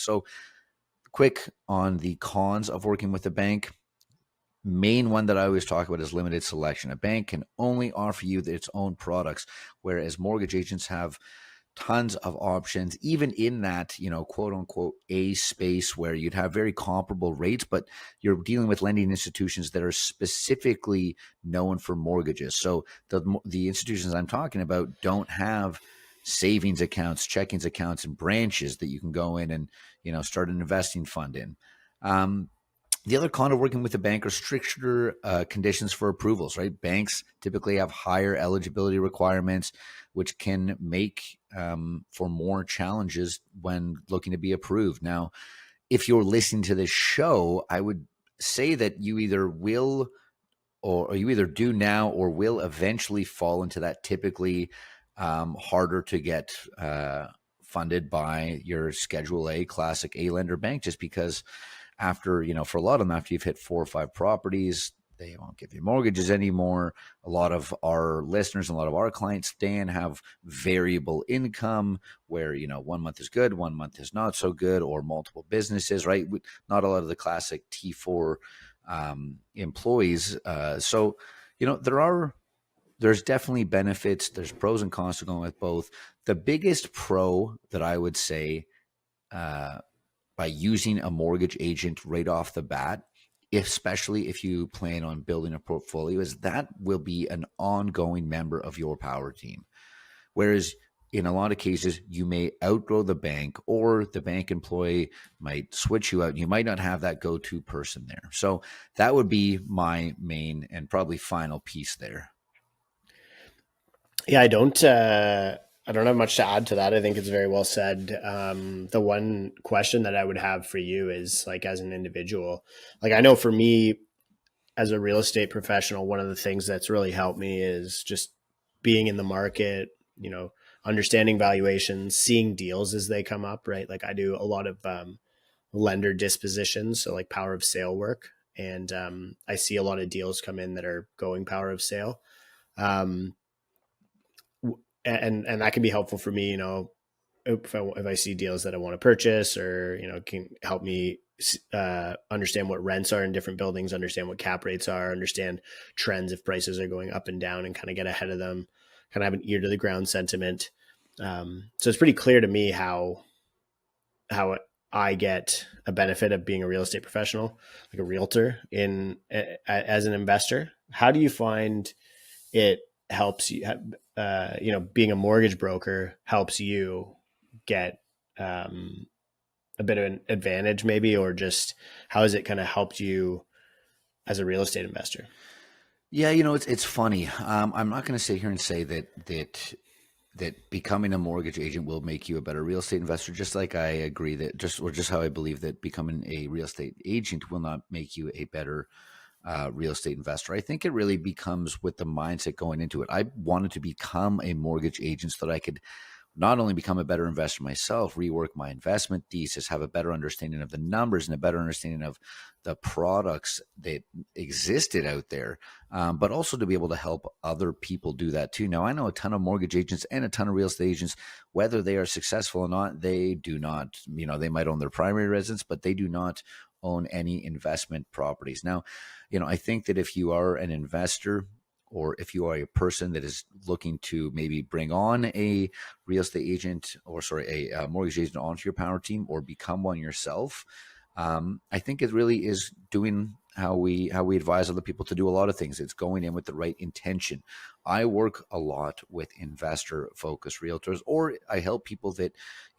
So quick on the cons of working with a bank. Main one that I always talk about is limited selection. A bank can only offer you its own products, whereas mortgage agents have tons of options, even in that, quote unquote, A space where you'd have very comparable rates, but you're dealing with lending institutions that are specifically known for mortgages. So the institutions I'm talking about don't have savings accounts, checkings accounts, and branches that you can go in and, start an investing fund in. The other con of working with a bank are stricter conditions for approvals, right? Banks typically have higher eligibility requirements, which can make for more challenges when looking to be approved. Now, if you're listening to this show, I would say that you either will or you either do now or will eventually fall into that typically harder to get funded by your Schedule A, Classic A lender bank, just because after, for a lot of them, after you've hit 4 or 5 properties, they won't give you mortgages anymore. A lot of our listeners and a lot of our clients, Dan, have variable income where, 1 month is good, 1 month is not so good, or multiple businesses, right? Not a lot of the classic T4 employees. So, there's definitely benefits. There's pros and cons to going with both. The biggest pro that I would say, by using a mortgage agent right off the bat, especially if you plan on building a portfolio, is that will be an ongoing member of your power team. Whereas in a lot of cases, you may outgrow the bank or the bank employee might switch you out. You might not have that go-to person there. So that would be my main and probably final piece there. Yeah, I don't have much to add to that. I think it's very well said. The one question that I would have for you is, like, as an individual, like, I know for me as a real estate professional, one of the things that's really helped me is just being in the market, understanding valuations, seeing deals as they come up, right? Like, I do a lot of lender dispositions, so like power of sale work. And I see a lot of deals come in that are going power of sale. And that can be helpful for me, if I see deals that I want to purchase, or, can help me understand what rents are in different buildings, understand what cap rates are, understand trends if prices are going up and down, and kind of get ahead of them, kind of have an ear to the ground sentiment. So it's pretty clear to me how I get a benefit of being a real estate professional, like a realtor as an investor. How do you find it helps you, being a mortgage broker helps you get a bit of an advantage maybe, or just how has it kind of helped you as a real estate investor? Yeah, it's funny. I'm not going to sit here and say that becoming a mortgage agent will make you a better real estate investor. Just like I agree that just how I believe that becoming a real estate agent will not make you a better real estate investor. I think it really becomes with the mindset going into it. I wanted to become a mortgage agent so that I could not only become a better investor myself, rework my investment thesis, have a better understanding of the numbers and a better understanding of the products that existed out there, but also to be able to help other people do that too. Now, I know a ton of mortgage agents and a ton of real estate agents, whether they are successful or not, they do not, they might own their primary residence, but they do not own any investment properties. Now, I think that if you are an investor, or if you are a person that is looking to maybe bring on a real estate agent, or a mortgage agent onto your power team, or become one yourself, I think it really is doing how we advise other people to do a lot of things. It's going in with the right intention. I work a lot with investor-focused realtors, or I help people that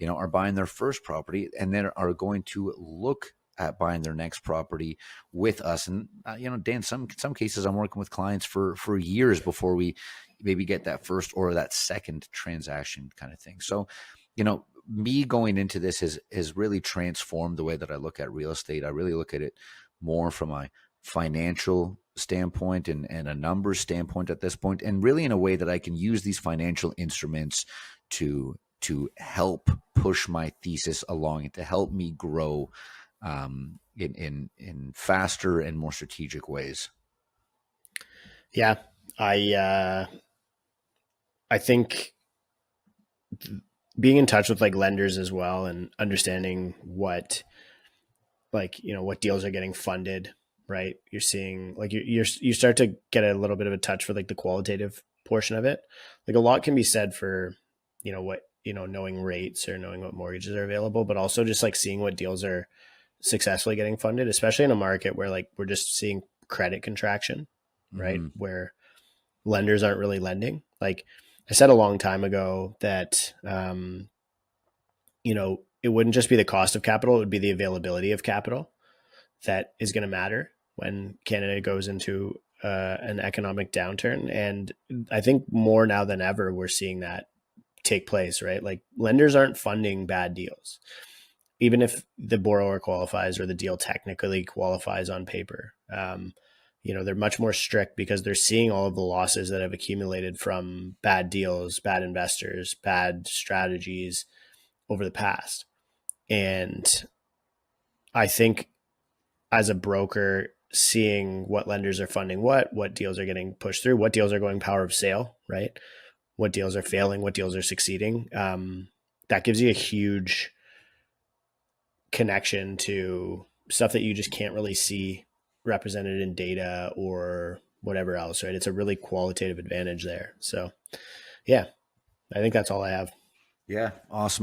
are buying their first property and then are going to look at buying their next property with us. And Dan, some cases I'm working with clients for years before we maybe get that first or that second transaction kind of thing. So, me going into this has really transformed the way that I look at real estate. I really look at it more from a financial standpoint and a numbers standpoint at this point, and really in a way that I can use these financial instruments to help push my thesis along and to help me grow in faster and more strategic ways. Yeah, I think being in touch with like lenders as well and understanding what, like, you know, what deals are getting funded, right? You're seeing like you start to get a little bit of a touch for like the qualitative portion of it. Like a lot can be said for, you know, what, you know, knowing rates or knowing what mortgages are available, but also just like seeing what deals are successfully getting funded, especially in a market where like we're just seeing credit contraction, right? Hmm. Where lenders aren't really lending. Like I said a long time ago that you know, it wouldn't just be the cost of capital, it would be the availability of capital that is going to matter when Canada goes into an economic downturn. And I think more now than ever, we're seeing that take place, right? Like lenders aren't funding bad deals, even if the borrower qualifies or the deal technically qualifies on paper. You know, they're much more strict because they're seeing all of the losses that have accumulated from bad deals, bad investors, bad strategies over the past. And I think as a broker, seeing what lenders are funding what deals are getting pushed through, what deals are going power of sale, right? What deals are failing, what deals are succeeding. That gives you a huge connection to stuff that you just can't really see represented in data or whatever else, right? It's a really qualitative advantage there. So, yeah, I think that's all I have. Yeah, awesome.